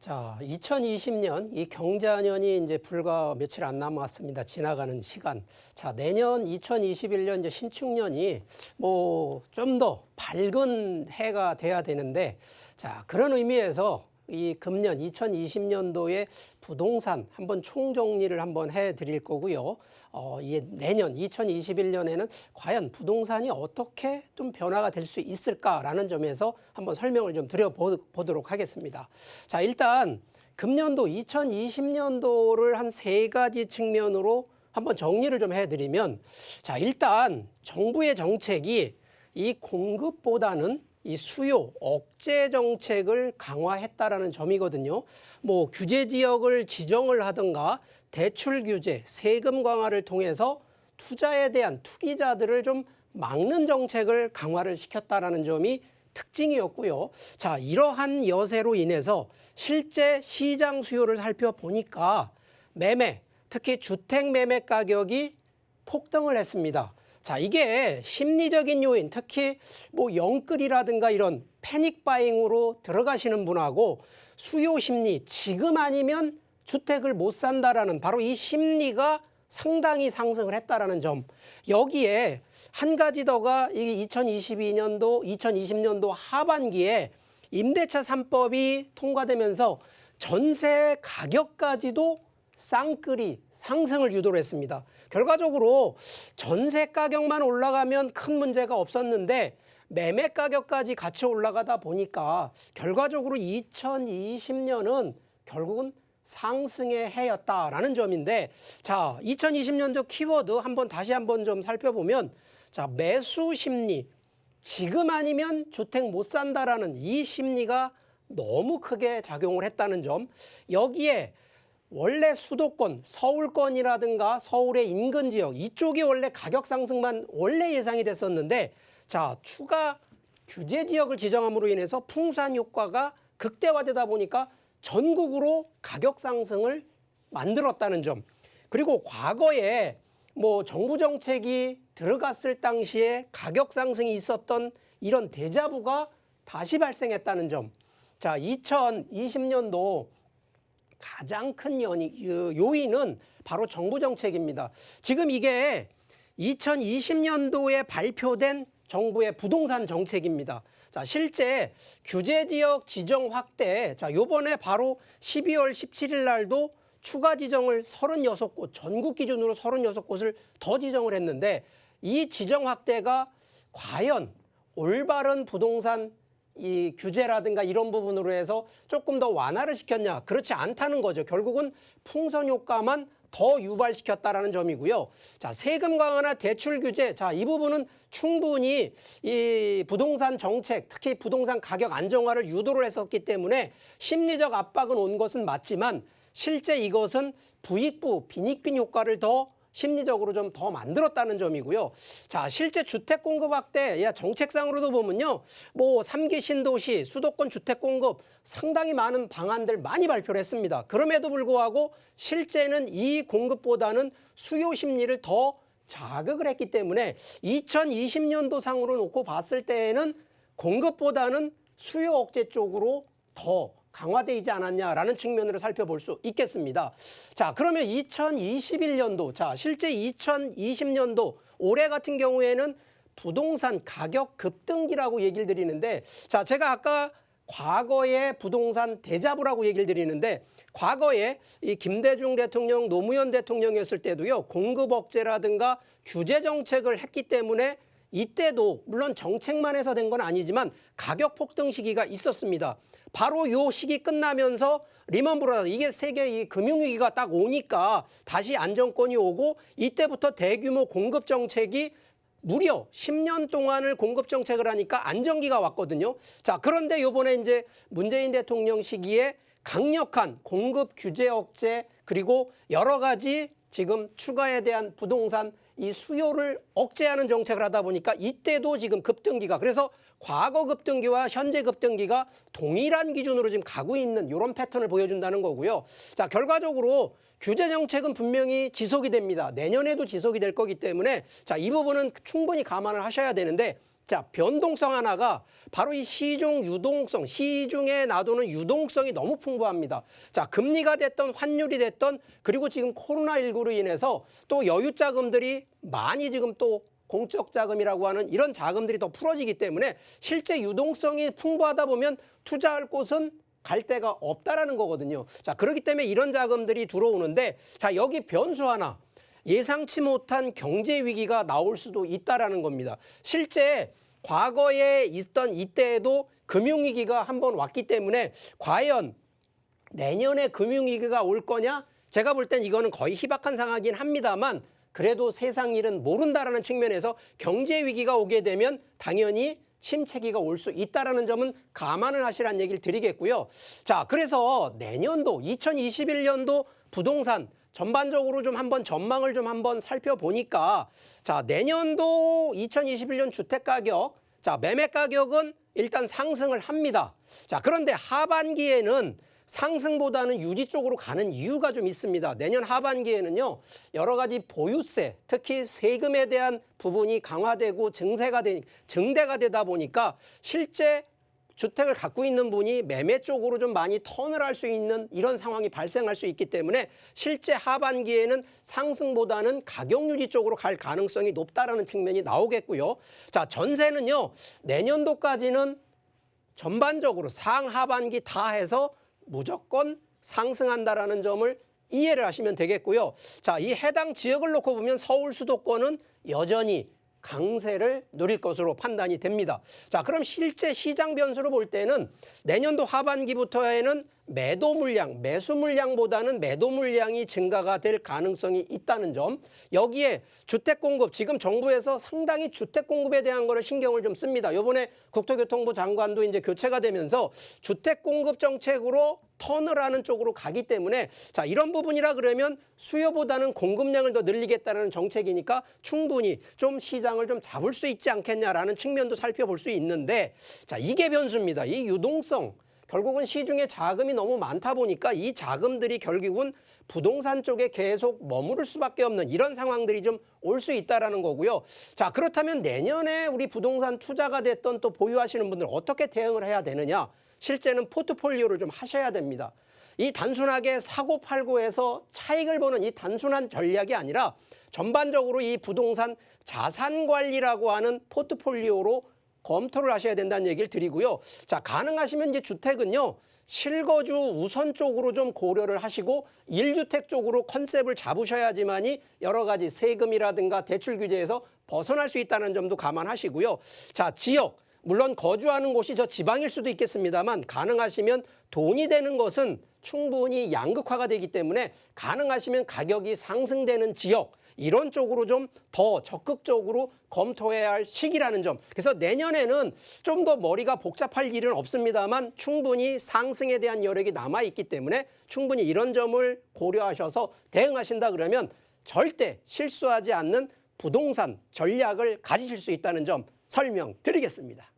자, 2020년 이 경자년이 이제 불과 며칠 안 남았습니다. 지나가는 시간. 자, 내년 2021년 이제 신축년이 뭐 좀 더 밝은 해가 돼야 되는데, 자, 그런 의미에서 이 금년 2020년도에 부동산 한번 총정리를 한번 해 드릴 거고요. 이게 내년 2021년에는 과연 부동산이 어떻게 좀 변화가 될 수 있을까라는 점에서 한번 설명을 좀 드려보도록 하겠습니다. 자, 일단 금년도 2020년도를 한 세 가지 측면으로 한번 정리를 좀 해드리면, 자, 일단 정부의 정책이 이 공급보다는 이 수요 억제 정책을 강화했다라는 점이거든요. 뭐 규제 지역을 지정을 하든가 대출 규제, 세금 강화를 통해서 투자에 대한 투기자들을 좀 막는 정책을 강화를 시켰다라는 점이 특징이었고요. 자, 이러한 여세로 인해서 실제 시장 수요를 살펴보니까 매매, 특히 주택 매매 가격이 폭등을 했습니다. 자, 이게 심리적인 요인, 특히 뭐 영끌이라든가 이런 패닉 바잉으로 들어가시는 분하고 수요 심리, 지금 아니면 주택을 못 산다라는 바로 이 심리가 상당히 상승을 했다라는 점. 여기에 한 가지 더가 이 2020년도 하반기에 임대차 3법이 통과되면서 전세 가격까지도 쌍끌이 상승을 유도를 했습니다. 결과적으로 전세 가격만 올라가면 큰 문제가 없었는데 매매 가격까지 같이 올라가다 보니까 결과적으로 2020년은 결국은 상승의 해였다라는 점인데, 자, 2020년도 키워드 다시 한번 좀 살펴보면, 자, 매수 심리, 지금 아니면 주택 못 산다라는 이 심리가 너무 크게 작용을 했다는 점. 여기에 원래 수도권, 서울권이라든가 서울의 인근 지역 이쪽이 원래 가격 상승만 원래 예상이 됐었는데, 자, 추가 규제 지역을 지정함으로 인해서 풍수한 효과가 극대화되다 보니까 전국으로 가격 상승을 만들었다는 점. 그리고 과거에 뭐 정부 정책이 들어갔을 당시에 가격 상승이 있었던 이런 데자부가 다시 발생했다는 점. 자, 2020년도 가장 큰 요인은 바로 정부 정책입니다. 지금 이게 2020년도에 발표된 정부의 부동산 정책입니다. 자, 실제 규제 지역 지정 확대, 자, 요번에 바로 12월 17일 날도 추가 지정을 36곳, 전국 기준으로 36곳을 더 지정을 했는데, 이 지정 확대가 과연 올바른 부동산 이 규제라든가 이런 부분으로 해서 조금 더 완화를 시켰냐? 그렇지 않다는 거죠. 결국은 풍선 효과만 더 유발시켰다라는 점이고요. 자, 세금 강화나 대출 규제, 자, 이 부분은 충분히 이 부동산 정책, 특히 부동산 가격 안정화를 유도를 했었기 때문에 심리적 압박은 온 것은 맞지만, 실제 이것은 부익부, 빈익빈 효과를 더 심리적으로 좀 더 만들었다는 점이고요. 자, 실제 주택 공급 확대, 정책상으로도 보면요, 뭐 3기 신도시, 수도권 주택 공급 상당히 많은 방안들 많이 발표를 했습니다. 그럼에도 불구하고 실제는 이 공급보다는 수요 심리를 더 자극을 했기 때문에 2020년도 상으로 놓고 봤을 때에는 공급보다는 수요 억제 쪽으로 더 강화되지 않았냐라는 측면으로 살펴볼 수 있겠습니다. 자, 그러면 2021년도, 자, 실제 2020년도 올해 같은 경우에는 부동산 가격 급등기라고 얘기를 드리는데, 자, 제가 아까 과거의 부동산 데자부라고 얘기를 드리는데, 과거에 이 김대중 대통령, 노무현 대통령이었을 때도요, 공급 억제라든가 규제 정책을 했기 때문에 이때도 물론 정책만 해서 된 건 아니지만 가격 폭등 시기가 있었습니다. 바로 요 시기 끝나면서 리먼 브라더스, 이게 세계 이 금융위기가 딱 오니까 다시 안정권이 오고, 이때부터 대규모 공급 정책이 무려 10년 동안을 공급 정책을 하니까 안정기가 왔거든요. 자, 그런데 요번에 이제 문재인 대통령 시기에 강력한 공급 규제 억제, 그리고 여러 가지 지금 추가에 대한 부동산 이 수요를 억제하는 정책을 하다 보니까 이때도 지금 급등기가, 그래서 과거 급등기와 현재 급등기가 동일한 기준으로 지금 가고 있는 이런 패턴을 보여준다는 거고요. 자, 결과적으로 규제 정책은 분명히 지속이 됩니다. 내년에도 지속이 될 거기 때문에 자, 이 부분은 충분히 감안을 하셔야 되는데 자, 변동성 하나가 바로 이 시중 유동성, 시중에 놔두는 유동성이 너무 풍부합니다. 자, 금리가 됐던 환율이 됐던 그리고 지금 코로나19로 인해서 또 여유 자금들이 많이 지금 또 공적 자금이라고 하는 이런 자금들이 더 풀어지기 때문에 실제 유동성이 풍부하다 보면 투자할 곳은 갈 데가 없다라는 거거든요. 자, 그렇기 때문에 이런 자금들이 들어오는데 자, 여기 변수 하나. 예상치 못한 경제 위기가 나올 수도 있다라는 겁니다. 실제 과거에 있던 이때에도 금융위기가 한번 왔기 때문에 과연 내년에 금융위기가 올 거냐? 제가 볼 땐 이거는 거의 희박한 상황이긴 합니다만 그래도 세상 일은 모른다라는 측면에서 경제 위기가 오게 되면 당연히 침체기가 올 수 있다라는 점은 감안을 하시라는 얘기를 드리겠고요. 자, 그래서 내년도 2021년도 부동산 전반적으로 좀 한번 전망을 좀 한번 살펴보니까 자, 내년도 2021년 주택가격, 자, 매매 가격은 일단 상승을 합니다. 자, 그런데 하반기에는 상승보다는 유지 쪽으로 가는 이유가 좀 있습니다. 내년 하반기에는요, 여러 가지 보유세, 특히 세금에 대한 부분이 강화되고 증대가 되다 보니까 실제 주택을 갖고 있는 분이 매매 쪽으로 좀 많이 턴을 할 수 있는 이런 상황이 발생할 수 있기 때문에 실제 하반기에는 상승보다는 가격 유지 쪽으로 갈 가능성이 높다라는 측면이 나오겠고요. 자, 전세는요, 내년도까지는 전반적으로 상하반기 다 해서 무조건 상승한다라는 점을 이해를 하시면 되겠고요. 자, 이 해당 지역을 놓고 보면 서울 수도권은 여전히 강세를 누릴 것으로 판단이 됩니다. 자, 그럼 실제 시장 변수로 볼 때는 내년도 하반기부터에는 매도 물량, 매수 물량보다는 매도 물량이 증가가 될 가능성이 있다는 점. 여기에 주택 공급, 지금 정부에서 상당히 주택 공급에 대한 거를 신경을 좀 씁니다. 이번에 국토교통부 장관도 이제 교체가 되면서 주택 공급 정책으로 턴을 하는 쪽으로 가기 때문에 자, 이런 부분이라 그러면 수요보다는 공급량을 더 늘리겠다는 정책이니까 충분히 좀 시장을 좀 잡을 수 있지 않겠냐라는 측면도 살펴볼 수 있는데 자, 이게 변수입니다. 이 유동성. 결국은 시중에 자금이 너무 많다 보니까 이 자금들이 결국은 부동산 쪽에 계속 머무를 수밖에 없는 이런 상황들이 좀 올 수 있다라는 거고요. 자, 그렇다면 내년에 우리 부동산 투자가 됐던 또 보유하시는 분들 어떻게 대응을 해야 되느냐? 실제는 포트폴리오를 좀 하셔야 됩니다. 이 단순하게 사고 팔고 해서 차익을 보는 이 단순한 전략이 아니라 전반적으로 이 부동산 자산 관리라고 하는 포트폴리오로 검토를 하셔야 된다는 얘기를 드리고요. 자, 가능하시면 이제 주택은요, 실거주 우선 쪽으로 좀 고려를 하시고 1주택 쪽으로 컨셉을 잡으셔야지만이 여러 가지 세금이라든가 대출 규제에서 벗어날 수 있다는 점도 감안하시고요. 자, 지역. 물론 거주하는 곳이 저 지방일 수도 있겠습니다만 가능하시면 돈이 되는 것은 충분히 양극화가 되기 때문에 가능하시면 가격이 상승되는 지역 이런 쪽으로 좀 더 적극적으로 검토해야 할 시기라는 점. 그래서 내년에는 좀 더 머리가 복잡할 일은 없습니다만 충분히 상승에 대한 여력이 남아있기 때문에 충분히 이런 점을 고려하셔서 대응하신다 그러면 절대 실수하지 않는 부동산 전략을 가지실 수 있다는 점 설명드리겠습니다.